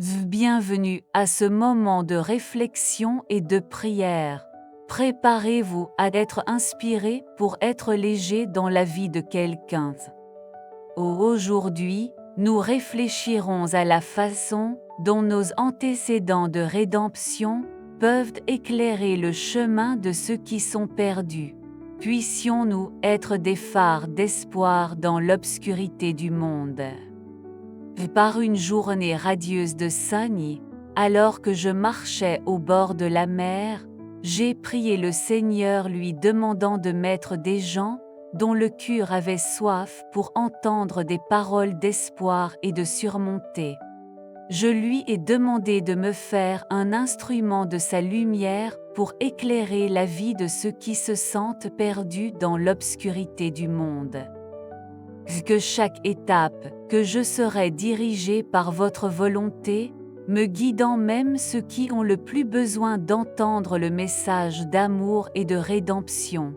Bienvenue à ce moment de réflexion et de prière. Préparez-vous à être inspiré pour être léger dans la vie de quelqu'un. Aujourd'hui, nous réfléchirons à la façon dont nos antécédents de rédemption peuvent éclairer le chemin de ceux qui sont perdus. Puissions-nous être des phares d'espoir dans l'obscurité du monde. Par une journée radieuse de soleil, alors que je marchais au bord de la mer, j'ai prié le Seigneur lui demandant de mettre des gens dont le cœur avait soif pour entendre des paroles d'espoir et de surmonter. Je lui ai demandé de me faire un instrument de sa lumière pour éclairer la vie de ceux qui se sentent perdus dans l'obscurité du monde. Que chaque étape, que je serai dirigé par votre volonté, me guidant même ceux qui ont le plus besoin d'entendre le message d'amour et de rédemption.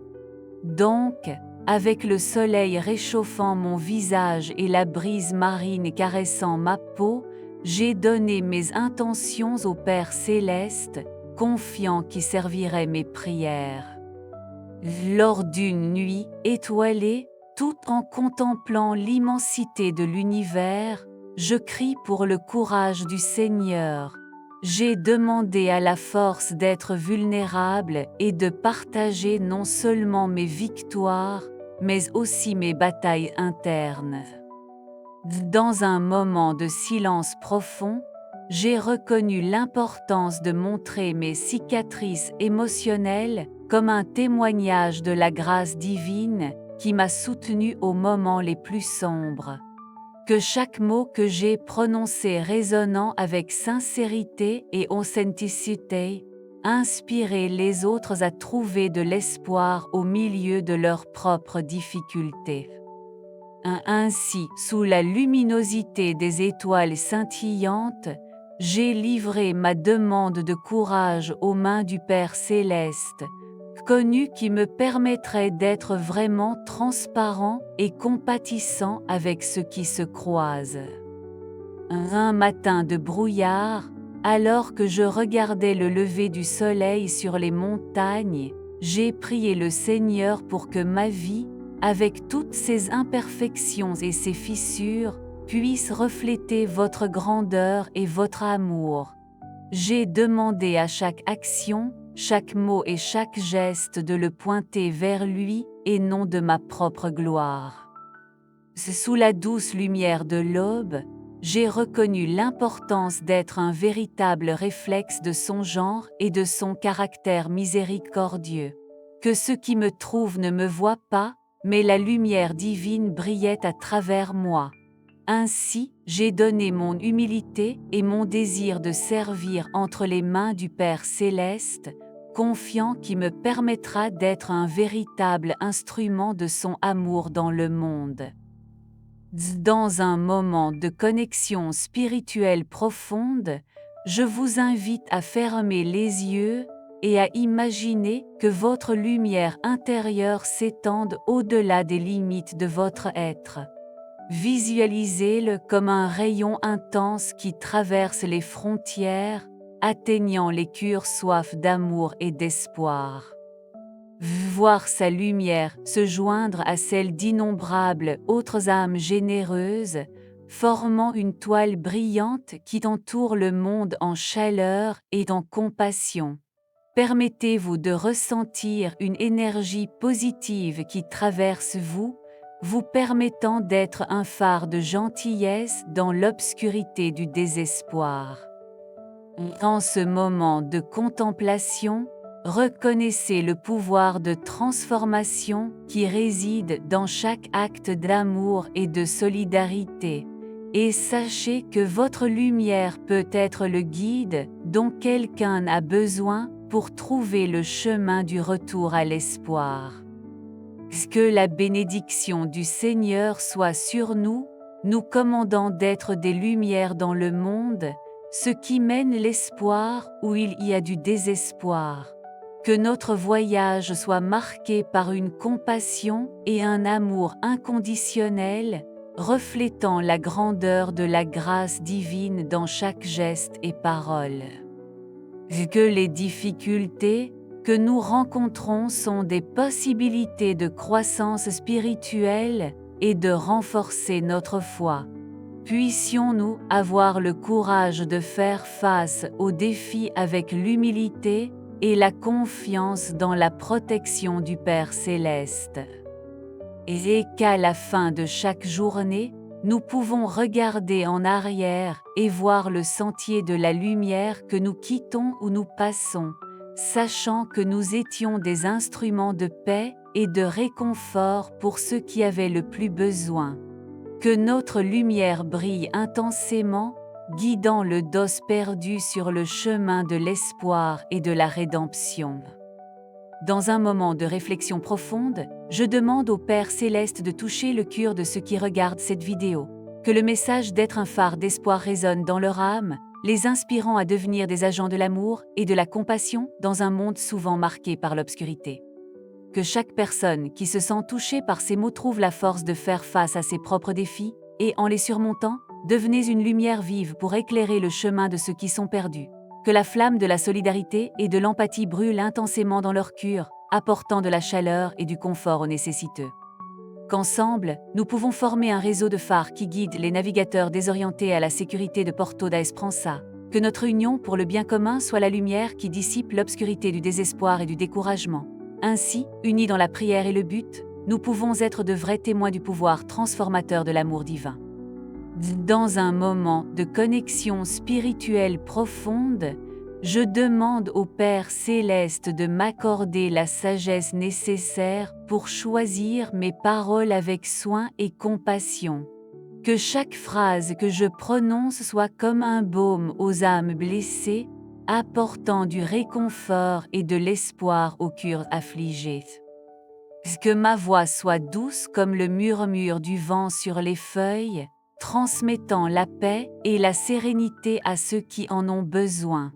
Donc, avec le soleil réchauffant mon visage et la brise marine caressant ma peau, j'ai donné mes intentions au Père céleste, confiant qu'il servirait mes prières. Lors d'une nuit étoilée, tout en contemplant l'immensité de l'univers, je crie pour le courage du Seigneur. J'ai demandé à la force d'être vulnérable et de partager non seulement mes victoires, mais aussi mes batailles internes. Dans un moment de silence profond, j'ai reconnu l'importance de montrer mes cicatrices émotionnelles comme un témoignage de la grâce divine qui m'a soutenu aux moments les plus sombres. Que chaque mot que j'ai prononcé résonnant avec sincérité et authenticité, inspirait les autres à trouver de l'espoir au milieu de leurs propres difficultés. Ainsi, sous la luminosité des étoiles scintillantes, j'ai livré ma demande de courage aux mains du Père céleste, connu qui me permettrait d'être vraiment transparent et compatissant avec ceux qui se croisent. Un matin de brouillard, alors que je regardais le lever du soleil sur les montagnes, j'ai prié le Seigneur pour que ma vie, avec toutes ses imperfections et ses fissures, puisse refléter votre grandeur et votre amour. J'ai demandé à chaque action, chaque mot et chaque geste de le pointer vers lui et non de ma propre gloire. Sous la douce lumière de l'aube, j'ai reconnu l'importance d'être un véritable réflexe de son genre et de son caractère miséricordieux. Que ceux qui me trouvent ne me voient pas, mais la lumière divine brillait à travers moi. Ainsi, j'ai donné mon humilité et mon désir de servir entre les mains du Père céleste, confiant qu'il me permettra d'être un véritable instrument de son amour dans le monde. Dans un moment de connexion spirituelle profonde, je vous invite à fermer les yeux et à imaginer que votre lumière intérieure s'étende au-delà des limites de votre être. Visualisez-le comme un rayon intense qui traverse les frontières, atteignant les cœurs soif d'amour et d'espoir. Voir sa lumière se joindre à celle d'innombrables autres âmes généreuses, formant une toile brillante qui entoure le monde en chaleur et en compassion. Permettez-vous de ressentir une énergie positive qui traverse vous, vous permettant d'être un phare de gentillesse dans l'obscurité du désespoir. En ce moment de contemplation, reconnaissez le pouvoir de transformation qui réside dans chaque acte d'amour et de solidarité, et sachez que votre lumière peut être le guide dont quelqu'un a besoin pour trouver le chemin du retour à l'espoir. Que la bénédiction du Seigneur soit sur nous, nous commandant d'être des lumières dans le monde, ce qui mène l'espoir où il y a du désespoir. Que notre voyage soit marqué par une compassion et un amour inconditionnel, reflétant la grandeur de la grâce divine dans chaque geste et parole. Que les difficultés que nous rencontrons sont des possibilités de croissance spirituelle et de renforcer notre foi. Puissions-nous avoir le courage de faire face aux défis avec l'humilité et la confiance dans la protection du Père Céleste. Et qu'à la fin de chaque journée, nous pouvons regarder en arrière et voir le sentier de la lumière que nous quittons ou nous passons, sachant que nous étions des instruments de paix et de réconfort pour ceux qui avaient le plus besoin. Que notre lumière brille intensément, guidant le dos perdu sur le chemin de l'espoir et de la rédemption. Dans un moment de réflexion profonde, je demande au Père Céleste de toucher le cœur de ceux qui regardent cette vidéo. Que le message d'être un phare d'espoir résonne dans leur âme, les inspirant à devenir des agents de l'amour et de la compassion dans un monde souvent marqué par l'obscurité. Que chaque personne qui se sent touchée par ces mots trouve la force de faire face à ses propres défis, et en les surmontant, devenez une lumière vive pour éclairer le chemin de ceux qui sont perdus. Que la flamme de la solidarité et de l'empathie brûle intensément dans leur cœur, apportant de la chaleur et du confort aux nécessiteux. Qu'ensemble, nous pouvons former un réseau de phares qui guide les navigateurs désorientés à la sécurité de Porto da Esperança. Que notre union pour le bien commun soit la lumière qui dissipe l'obscurité du désespoir et du découragement. Ainsi, unis dans la prière et le but, nous pouvons être de vrais témoins du pouvoir transformateur de l'amour divin. Dans un moment de connexion spirituelle profonde, je demande au Père Céleste de m'accorder la sagesse nécessaire pour choisir mes paroles avec soin et compassion. Que chaque phrase que je prononce soit comme un baume aux âmes blessées, apportant du réconfort et de l'espoir aux cœurs affligés. Que ma voix soit douce comme le murmure du vent sur les feuilles, transmettant la paix et la sérénité à ceux qui en ont besoin.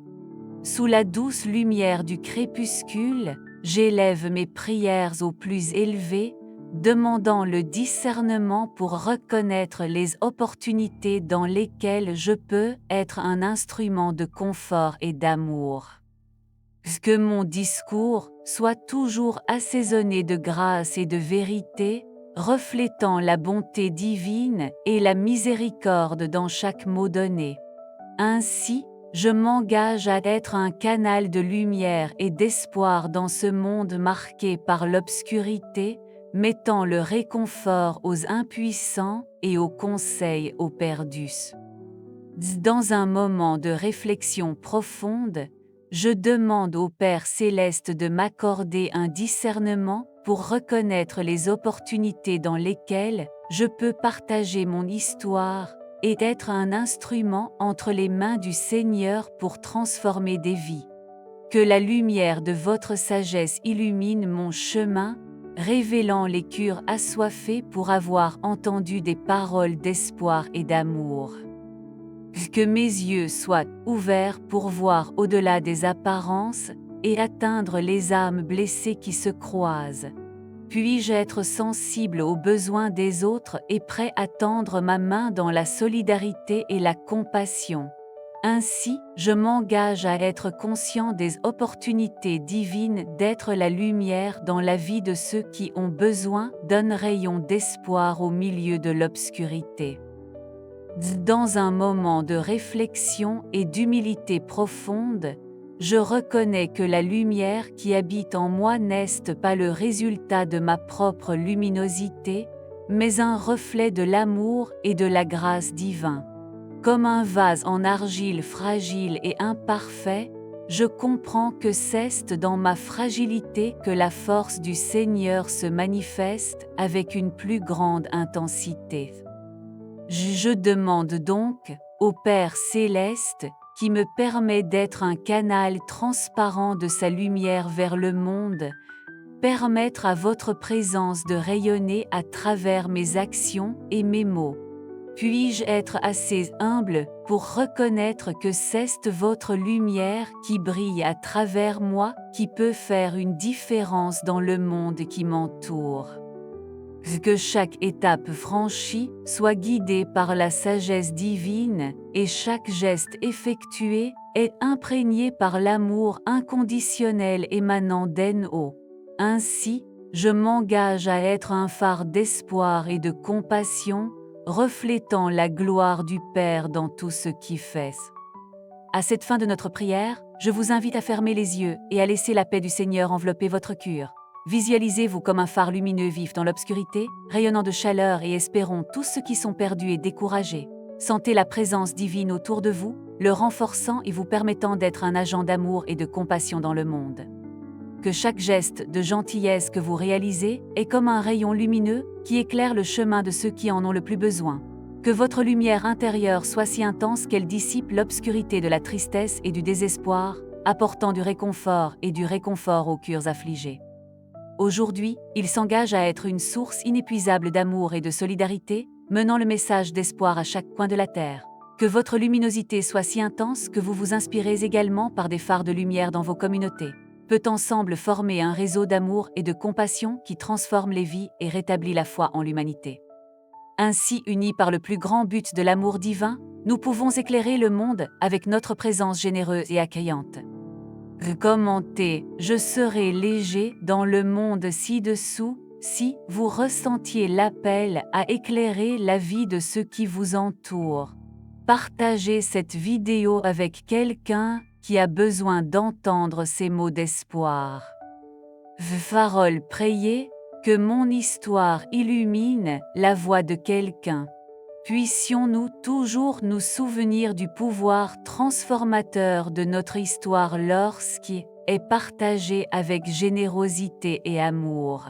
Sous la douce lumière du crépuscule, j'élève mes prières au plus élevé, demandant le discernement pour reconnaître les opportunités dans lesquelles je peux être un instrument de confort et d'amour. Que mon discours soit toujours assaisonné de grâce et de vérité, reflétant la bonté divine et la miséricorde dans chaque mot donné. Ainsi, je m'engage à être un canal de lumière et d'espoir dans ce monde marqué par l'obscurité, mettant le réconfort aux impuissants et au conseil aux perdus. Dans un moment de réflexion profonde, je demande au Père Céleste de m'accorder un discernement pour reconnaître les opportunités dans lesquelles je peux partager mon histoire et être un instrument entre les mains du Seigneur pour transformer des vies. Que la lumière de votre sagesse illumine mon chemin, révélant les cœurs assoiffés pour avoir entendu des paroles d'espoir et d'amour. Que mes yeux soient ouverts pour voir au-delà des apparences et atteindre les âmes blessées qui se croisent. Puis-je être sensible aux besoins des autres et prêt à tendre ma main dans la solidarité et la compassion. Ainsi, je m'engage à être conscient des opportunités divines d'être la lumière dans la vie de ceux qui ont besoin d'un rayon d'espoir au milieu de l'obscurité. Dans un moment de réflexion et d'humilité profonde, je reconnais que la lumière qui habite en moi n'est pas le résultat de ma propre luminosité, mais un reflet de l'amour et de la grâce divine. Comme un vase en argile fragile et imparfait, je comprends que c'est dans ma fragilité que la force du Seigneur se manifeste avec une plus grande intensité. Je demande donc au Père Céleste, qui me permet d'être un canal transparent de sa lumière vers le monde, permettre à votre présence de rayonner à travers mes actions et mes mots. Puis-je être assez humble pour reconnaître que c'est votre lumière qui brille à travers moi qui peut faire une différence dans le monde qui m'entoure. Que chaque étape franchie soit guidée par la sagesse divine et chaque geste effectué est imprégné par l'amour inconditionnel émanant d'en haut. Ainsi, je m'engage à être un phare d'espoir et de compassion, reflétant la gloire du Père dans tout ce qui fait. À cette fin de notre prière, je vous invite à fermer les yeux et à laisser la paix du Seigneur envelopper votre cœur. Visualisez-vous comme un phare lumineux vif dans l'obscurité, rayonnant de chaleur et espérons tous ceux qui sont perdus et découragés. Sentez la présence divine autour de vous, le renforçant et vous permettant d'être un agent d'amour et de compassion dans le monde. Que chaque geste de gentillesse que vous réalisez est comme un rayon lumineux qui éclaire le chemin de ceux qui en ont le plus besoin. Que votre lumière intérieure soit si intense qu'elle dissipe l'obscurité de la tristesse et du désespoir, apportant du réconfort aux cœurs affligés. Aujourd'hui, il s'engage à être une source inépuisable d'amour et de solidarité, menant le message d'espoir à chaque coin de la terre. Que votre luminosité soit si intense que vous vous inspirez également par des phares de lumière dans vos communautés. Peut ensemble former un réseau d'amour et de compassion qui transforme les vies et rétablit la foi en l'humanité. Ainsi, unis par le plus grand but de l'amour divin, nous pouvons éclairer le monde avec notre présence généreuse et accueillante. Commentez, je serai léger dans le monde ci-dessous, si vous ressentiez l'appel à éclairer la vie de ceux qui vous entourent. Partagez cette vidéo avec quelqu'un qui a besoin d'entendre ces mots d'espoir. Parole priée, que mon histoire illumine la voix de quelqu'un. Puissions-nous toujours nous souvenir du pouvoir transformateur de notre histoire lorsqu'elle est partagée avec générosité et amour.